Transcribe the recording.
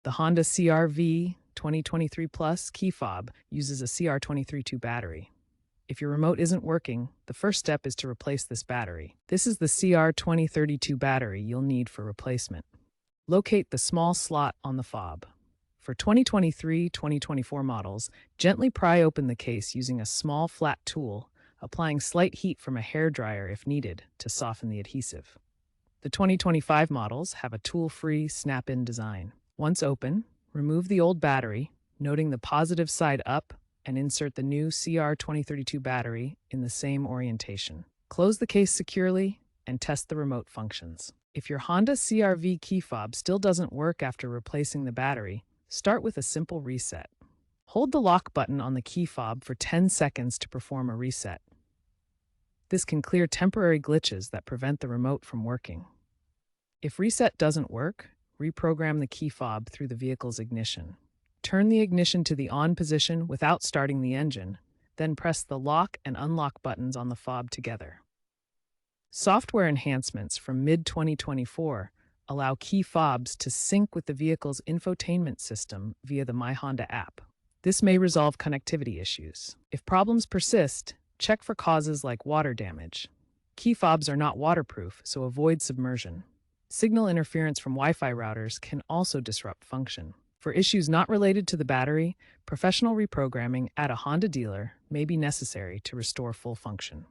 The Honda CR-V 2023 Plus key fob uses a CR232 battery. If your remote isn't working, the first step is to replace this battery. This is the CR2032 battery you'll need for replacement. Locate the small slot on the fob. For 2023-2024 models, gently pry open the case using a small flat tool, applying slight heat from a hairdryer if needed to soften the adhesive. The 2025 models have a tool-free, snap-in design. Once open, remove the old battery, noting the positive side up, and insert the new CR2032 battery in the same orientation. Close the case securely and test the remote functions. If your Honda CR-V key fob still doesn't work after replacing the battery, start with a simple reset. Hold the lock button on the key fob for 10 seconds to perform a reset. This can clear temporary glitches that prevent the remote from working. If reset doesn't work, reprogram the key fob through the vehicle's ignition. Turn the ignition to the on position without starting the engine, then press the lock and unlock buttons on the fob together. Software enhancements from mid-2024 allow key fobs to sync with the vehicle's infotainment system via the My Honda app. This may resolve connectivity issues. If problems persist, check for causes like water damage. Key fobs are not waterproof, so avoid submersion. Signal interference from Wi-Fi routers can also disrupt function. For issues not related to the battery, professional reprogramming at a Honda dealer may be necessary to restore full function.